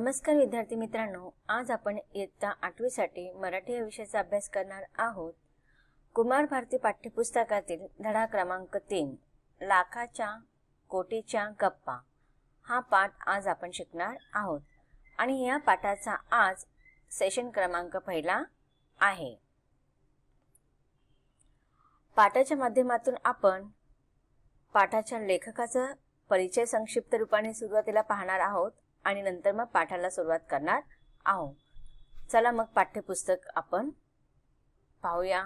नमस्कार विद्यार्थी मित्रांनो, आज आपण इयत्ता 8वी साठी मराठी या विषयाचा अभ्यास करणार आहोत। कुमार भारती पाठ्यपुस्तकातील धडा क्रमांक 3 लाखाच्या कोटीच्या गप्पा हा पाठ आज आपण शिकणार आहोत आणि या पाठाचा आज सेशन क्रमांक पहिला आहे। पाठाच्या माध्यमातून आपण पाठाच्या लेखकाचा परिचय संक्षिप्त रूपाने सुरुवातीला पाहणार आहोत आणि नंतर मग पाठाला सुरुवात करणार आहोत। चला मग पाठ्यपुस्तक आपण पाहूया।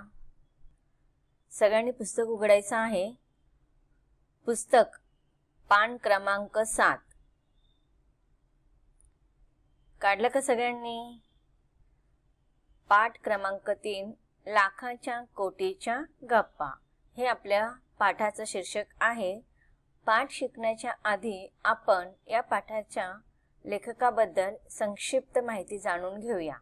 सगळ्यांनी पुस्तक उघडायचं आहे। पुस्तक पान क्रमांक 7 काढलं का सगळ्यांनी? पाठ क्रमांक 3 लाखाच्या कोटीच्या गप्पा हे आपल्या पाठाचं शीर्षक आहे। पाठ शिकण्याच्या आधी आपण या पाठाच्या लेखकाबद्दल संक्षिप्त माहिती जाणून घेऊया।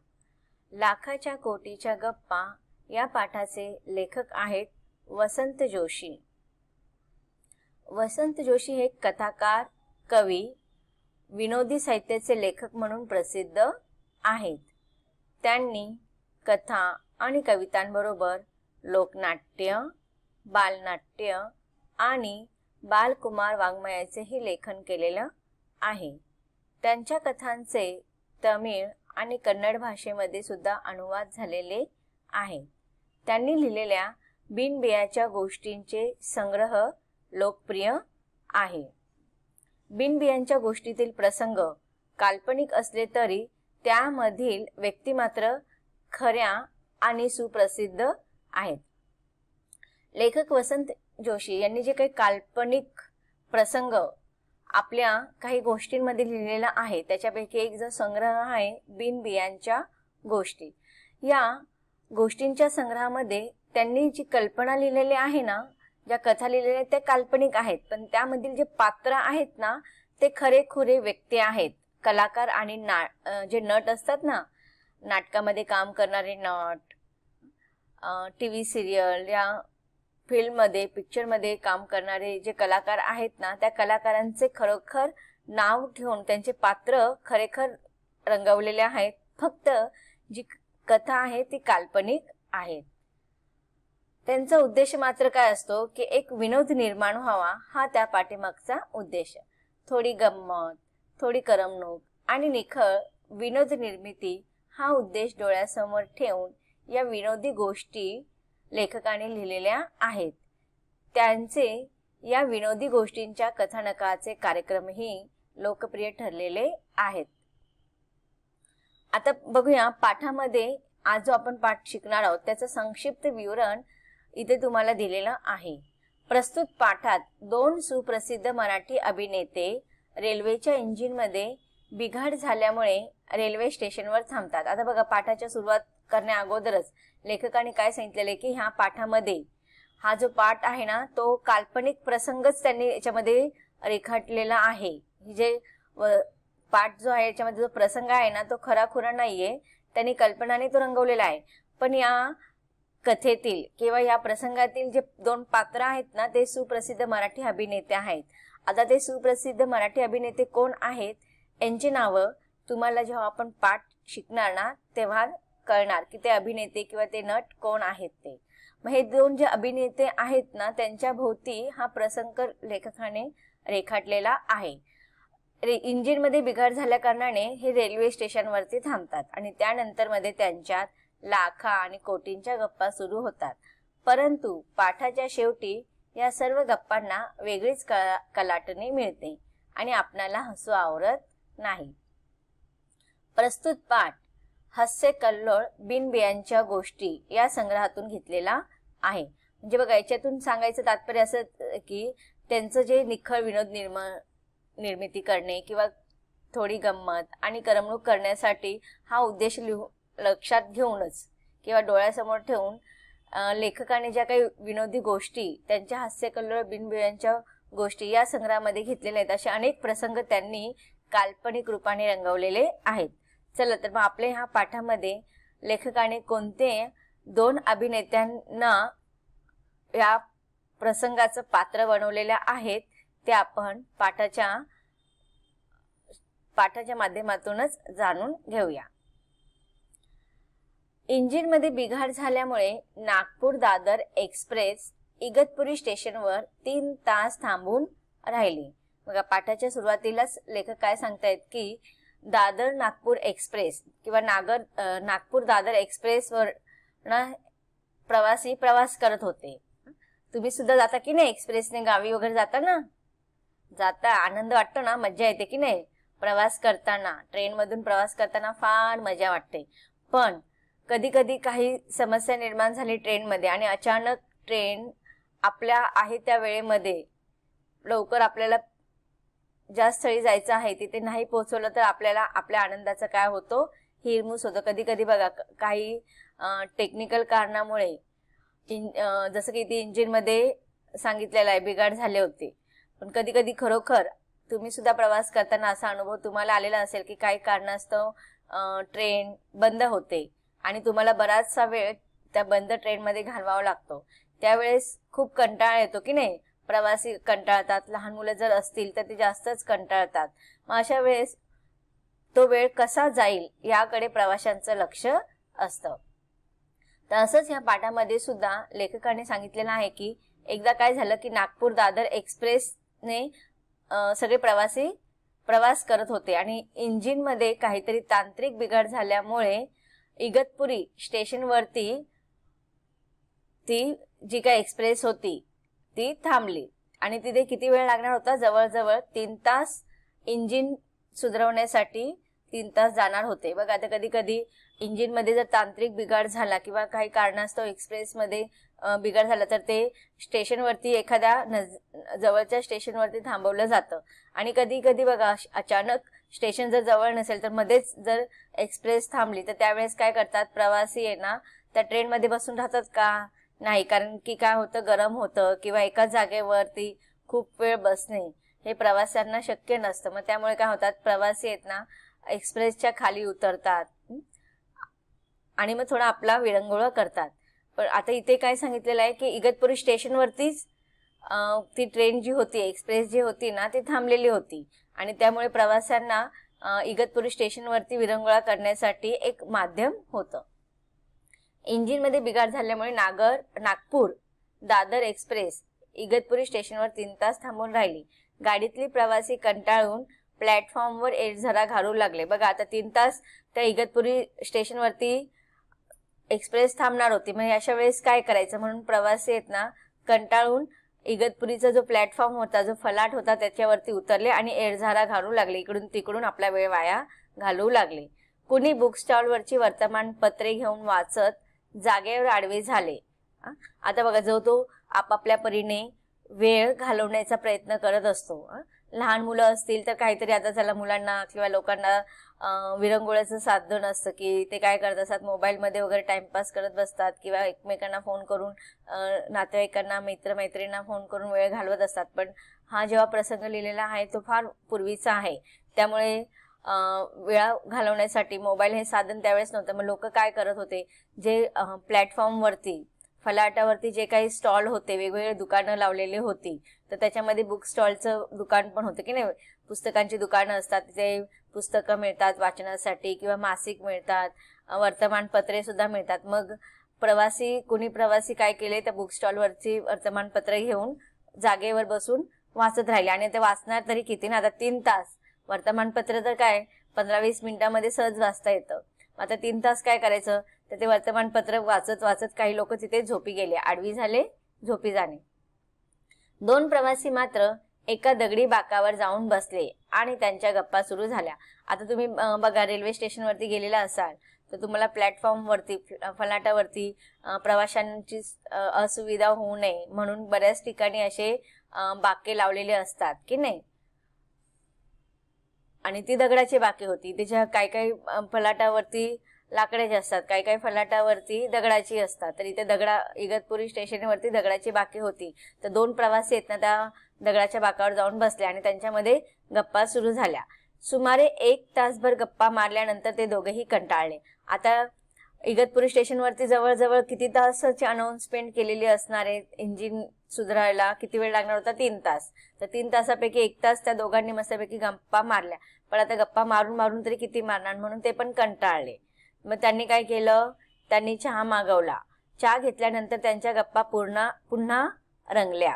लाखाच्या कोटीच्या गप्पा या पाठाचे लेखक आहेत वसंत जोशी। वसंत जोशी हे कथाकार, कवी, विनोदी साहित्याचे लेखक म्हणून प्रसिद्ध आहेत। त्यांनी कथा आणि कवितांबरोबर लोकनाट्य, बालनाट्य आणि बालकुमार वाङ्मयाचेही लेखन केलेलं आहे। त्यांच्या कथांचे तमिळ आणि कन्नड भाषेमध्ये सुद्धा अनुवाद झालेले आहेत। त्यांनी लिहिलेल्या बिनबियाच्या गोष्टींचे संग्रह लोकप्रिय आहे। बिनबियांच्या गोष्टीतील प्रसंग काल्पनिक असले तरी त्यामधील व्यक्ती मात्र खऱ्या आणि सुप्रसिद्ध आहेत। लेखक वसंत जोशी यांनी जे काही काल्पनिक प्रसंग आपल्या काही गोष्टींमध्ये लिहिलेला आहे त्याच्यापैकी एक जो संग्रह आहे बिनबियांच्या गोष्टी। या गोष्टींच्या संग्रहामध्ये त्यांनी जी कल्पना लिहिलेली आहे ना, ज्या कथा लिहिलेल्या त्या काल्पनिक आहेत, पण त्यामधील जे पात्र आहेत ना ते खरेखुरे व्यक्ती आहेत। कलाकार आणि जे नट असतात ना, नाटकामध्ये काम करणारे नट, टीव्ही सिरियल या फिल्म मध्ये, पिक्चर मध्ये काम करणारे जे कलाकार आहेत ना, त्या कलाकारांचे खरोखर नाव ठेवून त्यांचे पात्र खरेखर रंगवलेले आहेत। फक्त जी कथा आहे ती काल्पनिक आहे। त्यांचा उद्देश मात्र काय असतो की एक विनोद निर्माण व्हावा हा त्या पाठीमागचा उद्देश। थोडी गंमत, थोडी करमणूक आणि निखळ विनोद निर्मिती हा उद्देश डोळ्यासमोर ठेवून या विनोदी गोष्टी लेखकाने लिहिलेल्या आहेत। त्यांचे या विनोदी गोष्टींच्या कथानकाचे कार्यक्रमही लोकप्रिय ठरलेले आहेत। आता बघूया पाठामध्ये आज जो आपण पाठ शिकणार आहोत त्याचं संक्षिप्त विवरण इथे तुम्हाला दिलेलं आहे। प्रस्तुत पाठात दोन सुप्रसिद्ध मराठी अभिनेते रेल्वेच्या इंजिनमध्ये बिघाड झाल्यामुळे रेल्वे स्टेशनवर थांबतात। आता बघा, पाठाच्या सुरुवात करण्या अगोदरच लेखकाने काय सांगितलेले की ह्या पाठामध्ये हा जो पाठ आहे ना तो काल्पनिक प्रसंगच त्यांनी याच्यामध्ये रेखाटलेला आहे। जे पाठ जो आहे याच्यामध्ये जो प्रसंग आहे ना तो खराखुरा नाहीये, त्यांनी कल्पनाने तो रंगवलेला आहे। पण या कथेतील किंवा या प्रसंगातील जे दोन पात्र आहेत ना ते सुप्रसिद्ध मराठी अभिनेते आहेत। आता ते सुप्रसिद्ध मराठी अभिनेते कोण आहेत यांची नावं तुम्हाला जेव्हा आपण पाठ शिकणार ना तेव्हा कळणार की ते अभिनेते किंवा ते नट कोण आहेत ते। मग हे दोन जे अभिनेते आहेत ना त्यांच्या भोवती हा प्रसंग लेखकाने रेखाटलेला आहे। इंजिन मध्ये बिघाड झाल्या कारणाने हे रेल्वे स्टेशनवरती थांबतात आणि त्यानंतर मध्ये त्यांच्यात लाखा आणि कोटींच्या गप्पा सुरू होतात। परंतु पाठाच्या शेवटी या सर्व गप्पांना वेगळीच कलाटणी मिळते आणि आपणाला हसू आवरत नाही। प्रस्तुत पाठ हास्य कल्लोळ बिनबियांच्या गोष्टी या संग्रहातून घेतलेला आहे। म्हणजे बघा, याच्यातून सांगायचं तात्पर्य असं की त्यांचं जे निखळ विनोद निर्मिती करणे किंवा थोडी गंमत आणि करमणूक करण्यासाठी हा उद्देश लक्षात घेऊनच किंवा डोळ्यासमोर ठेवून लेखकाने ज्या काही विनोदी गोष्टी त्यांच्या हास्य कल्लोळ बिनबियांच्या गोष्टी या संग्रहामध्ये घेतलेल्या आहेत असे अनेक प्रसंग त्यांनी काल्पनिक रूपाने रंगवलेले आहेत। चला तर मग आपल्या ह्या पाठामध्ये लेखकाने कोणते दोन अभिनेत्यांना या प्रसंगाचं पात्र बनवलेले आहेत ते आपण पाठाच्या पाठाच्या माध्यमातूनच जाणून घेऊया. इंजिनमध्ये बिघाड झाल्यामुळे नागपूर दादर एक्सप्रेस इगतपुरी स्टेशनवर 3 तास थांबून राहिली. बघा, पाठाच्या सुरुवातीलाच लेखक काय सांगतायत की दादर नागपूर एक्सप्रेस किंवा नागपूर दादर एक्सप्रेसवर प्रवासी प्रवास करत होते. तुम्ही सुद्धा जाता की नाही एक्सप्रेसने, गावी वगैरे जाता ना, जाता, आनंद वाटतो ना, मज्जा येते की नाही प्रवास करताना. ट्रेन मधून प्रवास करताना फार मजा वाटते. पण कधी कधी काही समस्या निर्माण झाली ट्रेनमध्ये आणि अचानक ट्रेन आपल्या आहे त्या वेळेमध्ये लवकर आपल्याला ज्या स्थळी जायचं आहे तिथे नाही पोहोचवलं तर आपल्याला आपल्या आनंदाचा काय होतो, हिरमूस होतो. कधी कधी बघा काही टेक्निकल कारणामुळे जसं की इथे इंजिनमध्ये सांगितलेलं आहे बिघाड झाले होते. पण कधी कधी खरोखर तुम्ही सुद्धा प्रवास करताना असा अनुभव तुम्हाला आलेला असेल की काही कारणास्तव ट्रेन बंद होते आणि तुम्हाला बराचसा वेळ त्या बंद ट्रेनमध्ये घालवावा लागतो. त्यावेळेस खूप कंटाळा येतो की नाही, प्रवासी कंटाळतात, लहान मुलं जर असतील तर ते जास्तच कंटाळतात. मग अशा वेळेस तो वेळ कसा जाईल याकडे प्रवाशांचं लक्ष असतं. तर असंच या पाठामध्ये सुद्धा लेखकाने सांगितलेलं आहे की एकदा काय झालं की नागपूर दादर एक्सप्रेसने सगळे प्रवासी प्रवास करत होते आणि इंजिनमध्ये काहीतरी तांत्रिक बिघाड झाल्यामुळे इगतपुरी स्टेशनवरती ती जी काय एक्सप्रेस होती ती थांबली आणि तिथे किती वेळ लागणार होता, जवळजवळ 3 तास. इंजिन सुधारवण्यासाठी 3 तास जाणार होते. बघा, आता कधी कधी इंजिनमध्ये जर तांत्रिक बिघाड झाला किंवा काही कारणास्तव एक्सप्रेसमध्ये बिघाड झाला तर ते स्टेशनवरती एखाद्या जवळच्या स्टेशनवरती थांबवलं जातं. आणि कधी कधी बघा अचानक स्टेशन जर जवळ नसेल तर मध्येच जर एक्सप्रेस थांबली तर त्यावेळेस काय करतात प्रवासी आहे ना, त्या ट्रेनमध्ये बसून राहतात का, नाही, कारण की काय होतं, गरम होतं किंवा एकाच जागेवरती खूप वेळ बसणे हे प्रवाशांना शक्य नसतं. मग त्यामुळे काय होतात, प्रवासी आहेत ना एक्सप्रेसच्या खाली उतरतात आणि मग थोडा आपला विरंगुळा करतात. पण आता इथे काय सांगितलेलं आहे की इगतपुरी स्टेशनवरतीच ती ट्रेन जी होती, एक्सप्रेस जी होती ना, ती थांबलेली होती आणि त्यामुळे प्रवाशांना इगतपुरी स्टेशनवरती विरंगुळा करण्यासाठी एक माध्यम होतं. इंजिनमध्ये बिघाड झाल्यामुळे नागपूर दादर एक्सप्रेस इगतपुरी स्टेशनवर 3 तास थांबून राहिली. गाडीतली प्रवासी कंटाळून प्लॅटफॉर्मवर एरझरा घालू लागले. बघा, आता 3 तास त्या इगतपुरी स्टेशनवरती एक्सप्रेस थांबणार होती. मग अशा वेळेस काय करायचं म्हणून प्रवासी आहेत ना कंटाळून इगतपुरीचा जो प्लॅटफॉर्म होता, जो फलाट होता, त्याच्यावरती उतरले आणि एरझारा घालू लागले. इकडून तिकडून आपला वेळ वाया घालवू लागले. कुणी बुक स्टॉलवरची वर्तमानपत्रे घेऊन वाचत जागेवर आडवे झाले. आता बघा, जो तो आपापल्या परीने वेळ घालवण्याचा प्रयत्न करत असतो. लहान मुलं असतील तर काहीतरी, आता चला मुलांना किंवा लोकांना विरंगुळ्याचं साधन असतं की ते काय करत असतात, मोबाईलमध्ये वगैरे टाइमपास करत बसतात किंवा एकमेकांना फोन करून नातेवाईकांना मित्रमैत्रिणींना फोन करून वेळ घालवत असतात. पण हा जेव्हा प्रसंग लिहिलेला आहे तो फार पूर्वीचा आहे, त्यामुळे वेळा घालवण्यासाठी मोबाईल हे साधन त्यावेळेस नव्हतं. मग लोक काय करत होते, जे प्लॅटफॉर्मवरती फलाटावरती जे काही स्टॉल होते, वेगवेगळे दुकानं लावलेली होती, तर त्याच्यामध्ये बुक स्टॉलचं दुकान पण होतं की नाही, पुस्तकांची दुकानं असतात, तिथे पुस्तकं मिळतात वाचनासाठी किंवा मासिक मिळतात, वर्तमानपत्रे सुद्धा मिळतात. मग कुणी प्रवासी काय केले, त्या बुक स्टॉलवरची वर्तमानपत्रे घेऊन जागेवर बसून वाचत राहिले. आणि ते वाचणार तरी किती ना, आता 3 तास वर्तमानपत्र तर काय 15-20 मिनिटांमध्ये सहज वाचता येतं. आता 3 तास काय करायचं, तर ते वर्तमानपत्र वाचत वाचत काही लोक तिथे झोपी गेले, आडवी झाले, झोपी जाणे. 2 प्रवासी मात्र एका दगडी बाकावर जाऊन बसले आणि त्यांच्या गप्पा सुरू झाल्या. आता तुम्ही बघा, रेल्वे स्टेशनवरती गेलेला असाल तर तुम्हाला प्लॅटफॉर्मवरती फलाटावरती प्रवाशांची असुविधा होऊ नये म्हणून बऱ्याच ठिकाणी असे बाके लावलेले असतात की नाही. आणि ती दगडाची बाकी होती. त्याच्या काही फलाटावरती लाकडाची असतात, काही फलाटावरती दगडाची असतात. तर इथे इगतपुरी स्टेशनवरती दगडाची बाकी होती. तर 2 प्रवासी आहेत ना त्या दगडाच्या बाकावर जाऊन बसले आणि त्यांच्यामध्ये गप्पा सुरू झाल्या. सुमारे 1 तासभर गप्पा मारल्यानंतर ते दोघेही कंटाळले. आता इगतपुरी स्टेशनवरती जवळजवळ किती तासाची अनाउन्समेंट केलेली असणार आहे, इंजिन सुधारायला किती वेळ लागणार होता? 3 तास. तर 3 तासापैकी 1 तास त्या दोघांनी मस्तपैकी गप्पा मारल्या. पण आता गप्पा मारून मारून तरी किती मारणार, म्हणून ते पण कंटाळले. मग त्यांनी काय केलं? त्यांनी चहा मागवला. चहा घेतल्यानंतर त्यांच्या गप्पा पुन्हा रंगल्या.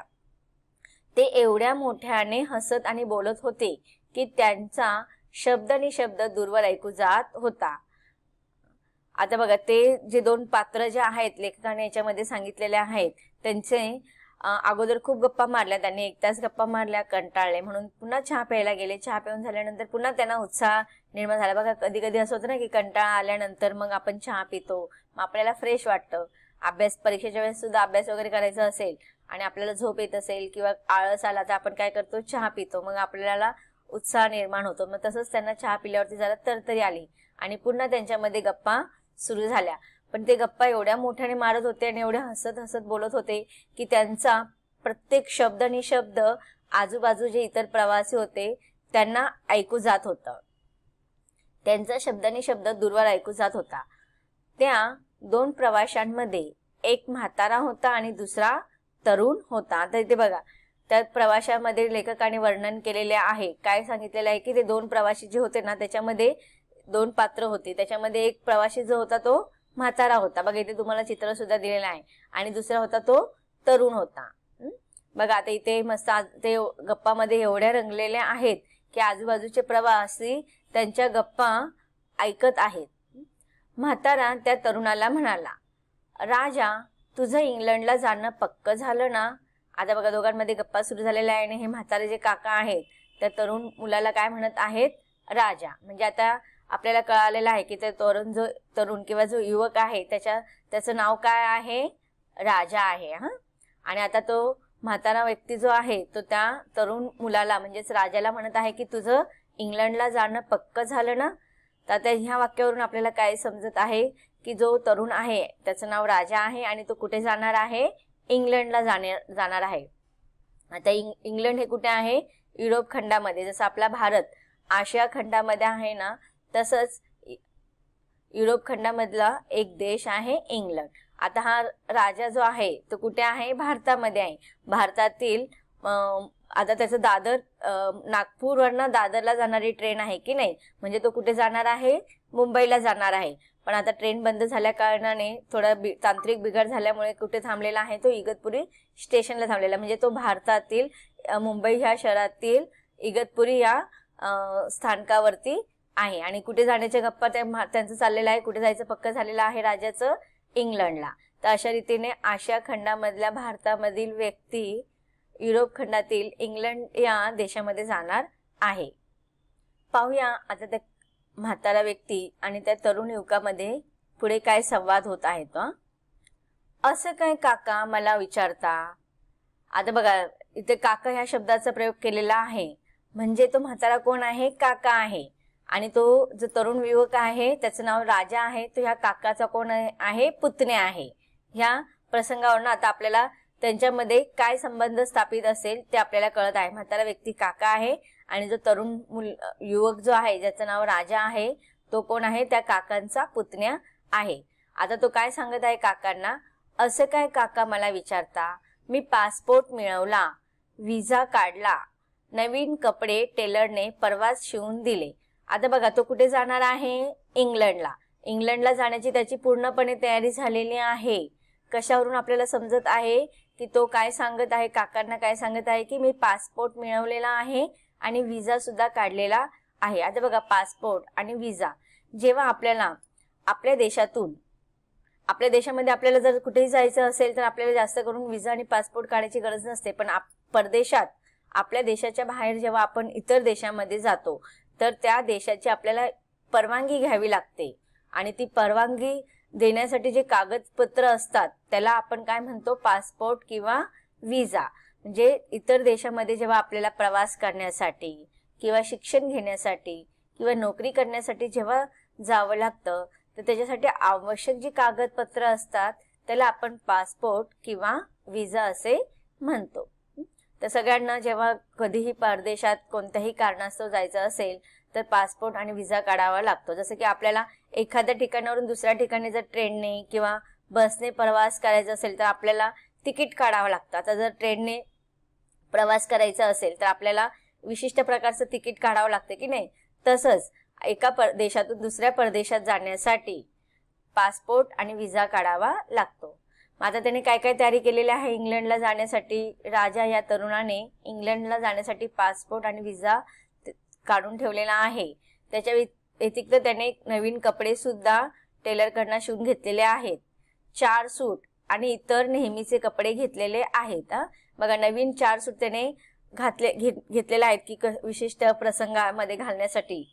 ते एवढ्या मोठ्याने हसत आणि बोलत होते की त्यांचा शब्द आणि शब्द दूरवर ऐकू जात होता. आता बघा, ते जे 2 पात्र जे आहेत लेखकाने याच्यामध्ये सांगितलेले आहेत, त्यांचे अगोदर खूप गप्पा मारल्या. त्यांनी 1 तास गप्पा मारल्या, कंटाळले म्हणून पुन्हा चहा प्यायला गेले. चहा पिऊन झाल्यानंतर पुन्हा त्यांना उत्साह निर्माण झाला. बघा, कधी कधी असं होतं ना की कंटाळा आल्यानंतर मग आपण चहा पितो, मग आपल्याला फ्रेश वाटतं. परीक्षेच्या वेळेस सुद्धा अभ्यास वगैरे करायचा असेल आणि आपल्याला झोप येत असेल किंवा आळस आला तर आपण काय करतो? चहा पितो. मग आपल्याला उत्साह निर्माण होतो. मग तसंच त्यांना चहा पिल्यावरती जरा तरतरी आली आणि पुन्हा त्यांच्यामध्ये गप्पा सुरू झाल्या. पण ते गप्पा एवढ्या मोठ्याने मारत होते आणि एवढ्या हसत हसत बोलत होते की त्यांचा प्रत्येक शब्द आणि शब्द आजूबाजू जे इतर प्रवासी होते त्यांना ऐकू जात होतं. त्यांचा शब्द आणि शब्द दूरवर ऐकू जात होता. त्या 2 प्रवाशांमध्ये एक म्हातारा होता आणि दुसरा तरुण होता. आता इथे बघा, त्या प्रवाशामध्ये लेखकाने वर्णन केलेले आहे. काय सांगितलेलं आहे की ते 2 प्रवासी जे होते ना, त्याच्यामध्ये 2 पात्र होती. त्याच्यामध्ये एक प्रवासी जो होता तो म्हातारा होता. बघा, इथे तुम्हाला चित्र सुद्धा दिलेलं आहे. आणि दुसरा होता तो तरुण होता. बघा, आता इथे मस्त ते गप्पामध्ये एवढ्या रंगलेले आहेत की आजूबाजूचे प्रवासी त्यांच्या गप्पा ऐकत आहेत. म्हातारा त्या तरुणाला म्हणाला, राजा, तुझं इंग्लंडला जाणं पक्क झालं ना? आता बघा, दोघांमध्ये गप्पा सुरू झालेल्या आहे आणि हे म्हातारे जे काका आहेत त्या तरुण मुलाला काय म्हणत आहेत? राजा. म्हणजे आता आपल्याला कळालेलं आहे की ते तरुण किंवा जो युवक आहे त्याचं नाव काय आहे? राजा आहे. आणि आता तो म्हातारा व्यक्ती जो आहे तो त्या तरुण मुलाला म्हणजेच राजाला म्हणत आहे की तुझं इंग्लंडला जाणं पक्क झालं ना? तर आता ह्या वाक्यावरून आपल्याला काय समजत आहे की जो तरुण आहे त्याचं नाव राजा आहे आणि तो कुठे जाणार आहे? इंग्लंडला जाणार आहे. आता इंग्लंड हे कुठे आहे? युरोप खंडामध्ये. जसं आपला भारत आशिया खंडामध्ये आहे ना, तसंच युरोप खंडामधला एक देश आहे इंग्लंड. आता हा राजा जो आहे तो कुठे आहे? भारतामध्ये आहे. भारतातील आता त्याचं नागपूरवरनं दादरला जाणारी ट्रेन आहे की नाही, म्हणजे तो कुठे जाणार आहे? मुंबईला जाणार आहे. पण आता ट्रेन बंद झाल्या कारणाने थोडा तांत्रिक बिघाड झाल्यामुळे कुठे थांबलेला आहे? तो इगतपुरी स्टेशनला थांबलेला. म्हणजे तो भारतातील मुंबई ह्या शहरातील इगतपुरी या स्थानकावरती आहे. आणि कुठे जाण्याच्या गप्पा त्यांचं चाललेलं आहे? कुठे जायचं पक्क झालेलं आहे राजाचं? इंग्लंडला. तर अशा रीतीने आशिया खंडामधल्या भारतामधील व्यक्ती युरोप खंडातील इंग्लंड या देशामध्ये जाणार आहे. पाहूया आता त्या म्हातारा व्यक्ती आणि त्या तरुण युवकामध्ये पुढे काय संवाद होत आहेत. असं काय काका मला विचारता? आता बघा, इथे काका ह्या शब्दाचा प्रयोग केलेला आहे. म्हणजे तो म्हातारा कोण आहे? काका आहे. आणि तो जो तरुण युवक आहे त्याचं नाव राजा आहे. तो ह्या काकाचा कोण आहे? पुतण्या आहे. ह्या प्रसंगावरून आता आपल्याला त्यांच्यामध्ये काय संबंध स्थापित असेल ते आपल्याला कळत आहे. म्हातारा व्यक्ती काका आहे आणि जो तरुण युवक जो आहे ज्याचं नाव राजा आहे तो कोण आहे? त्या काकांचा पुतण्या आहे. आता तो काय सांगत आहे काकांना? असं काय काका मला विचारता? मी पासपोर्ट मिळवला, विजा काढला, नवीन कपडे टेलरने परवाच शिवून दिले. आता बघा, तो कुठे जाणार आहे? इंग्लंडला. इंग्लंडला जाण्याची त्याची पूर्णपणे तयारी झालेली आहे. कशावरून आपल्याला समजत आहे की तो काय सांगत आहे? काकांना काय सांगत आहे की मी पासपोर्ट मिळवलेला आहे आणि विजा सुद्धा काढलेला आहे. आता बघा, पासपोर्ट आणि विजा जेव्हा आपल्याला आपल्या देशामध्ये आपल्याला जर कुठेही जायचं असेल तर आपल्याला जास्त करून विजा आणि पासपोर्ट काढायची गरज नसते. पण परदेशात आपल्या देशाच्या बाहेर जेव्हा आपण इतर देशामध्ये जातो तर त्या देशाची आपल्याला परवानगी घ्यावी लागते. आणि ती परवानगी देण्यासाठी जे कागदपत्र असतात त्याला आपण काय म्हणतो? पासपोर्ट किंवा विजा. म्हणजे इतर देशामध्ये जेव्हा आपल्याला प्रवास करण्यासाठी किंवा शिक्षण घेण्यासाठी किंवा नोकरी करण्यासाठी जेव्हा जावं लागतं तर त्याच्यासाठी आवश्यक जी कागदपत्र असतात त्याला आपण पासपोर्ट किंवा विजा असे म्हणतो. तर सगळ्यांना जेव्हा कधीही परदेशात कोणत्याही कारणास्तव जायचं असेल तर पासपोर्ट आणि विजा काढावा लागतो. जसं की आपल्याला एखाद्या ठिकाणावरून दुसऱ्या ठिकाणी जर ट्रेनने किंवा बसने प्रवास करायचा असेल तर आपल्याला तिकीट काढावं लागतं. आता जर ट्रेनने प्रवास करायचा असेल तर आपल्याला विशिष्ट प्रकारचं तिकीट काढावं लागतं की नाही. तसंच एका परदेशातून दुसऱ्या परदेशात जाण्यासाठी पासपोर्ट आणि विजा काढावा लागतो. आता त्याने काय काय तयारी केलेली आहे इंग्लंडला जाण्यासाठी. राजा या तरुणाने इंग्लंडला जाण्यासाठी पासपोर्ट आणि विजा काढून ठेवलेला आहे. त्याच्या व्यतिरिक्त त्याने नवीन कपडे सुद्धा टेलरकडनं शिवून घेतलेले आहेत. 4 सूट आणि इतर नेहमीचे कपडे घेतलेले आहेत. बघा, नवीन 4 सूट त्याने घेतलेले आहेत की विशिष्ट प्रसंगामध्ये घालण्यासाठी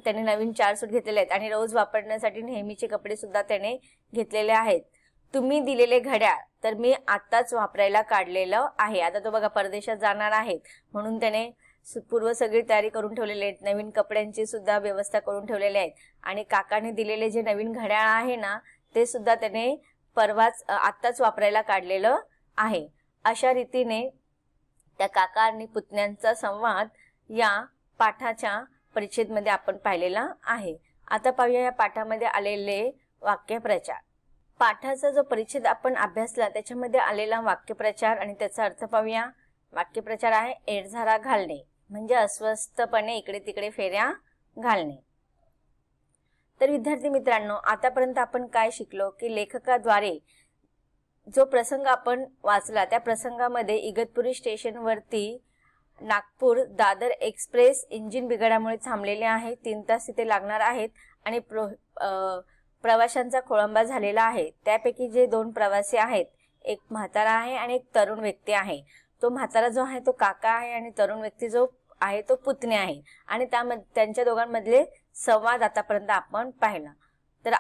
त्याने नवीन 4 सूट घेतलेले आहेत आणि रोज वापरण्यासाठी नेहमीचे कपडे सुद्धा त्याने घेतलेले आहेत. तुम्ही दिलेले घड्याळ तर मी आताच वापरायला काढलेलं आहे. आता तो बघा परदेशात जाणार आहेत म्हणून त्याने पूर्व सगळी तयारी करून ठेवलेली आहे. नवीन कपड्यांची सुद्धा व्यवस्था करून ठेवलेली आहेत आणि काकाने दिलेले जे नवीन घड्याळ आहे ना ते सुद्धा त्याने आत्ताच वापरायला काढलेलं आहे. अशा रीतीने त्या काका आणि पुतण्यांचा संवाद या पाठाच्या परिच्छेदमध्ये आपण पाहिलेला आहे. आता पाहूया या पाठामध्ये आलेले वाक्यप्रचार. पाठाचा जो परिच्छेद आपण अभ्यासला त्याच्यामध्ये आलेला वाक्यप्रचार आणि त्याचा अर्थ पाहूया. वाक्यप्रचार आहे एडझारा घालणे म्हणजे अस्वस्थपणे इकडे तिकडे फेऱ्या घालणे. तर विद्यार्थी मित्रांनो, आतापर्यंत आपण काय शिकलो की लेखकाद्वारे जो प्रसंग आपण वाचला त्या प्रसंगामध्ये इगतपुरी स्टेशनवरती नागपूर दादर एक्सप्रेस इंजिन बिघाडामुळे थांबलेले आहे. 3 तास तिथे लागणार आहेत आणि प्रवाशांचा खोळंबा झालेला आहे. त्यापैकी जे 2 प्रवासी आहेत, एक म्हातारा आहे आणि एक तरुण व्यक्ती आहे. तो म्हातारा जो आहे तो काका आहे आणि तरुण व्यक्ती जो आहे तो पुतणे आहे आणि त्यांच्या दोघांमधले संवाद आतापर्यंत आपण पाहिला. तर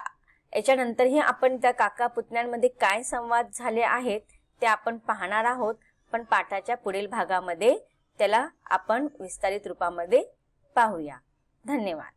याच्यानंतरही आपण त्या काका पुतण्यांमध्ये काय संवाद झाले आहेत ते आपण पाहणार आहोत. पण पाठाच्या पुढील भागामध्ये त्याला आपण विस्तारित रूपामध्ये पाहूया. धन्यवाद.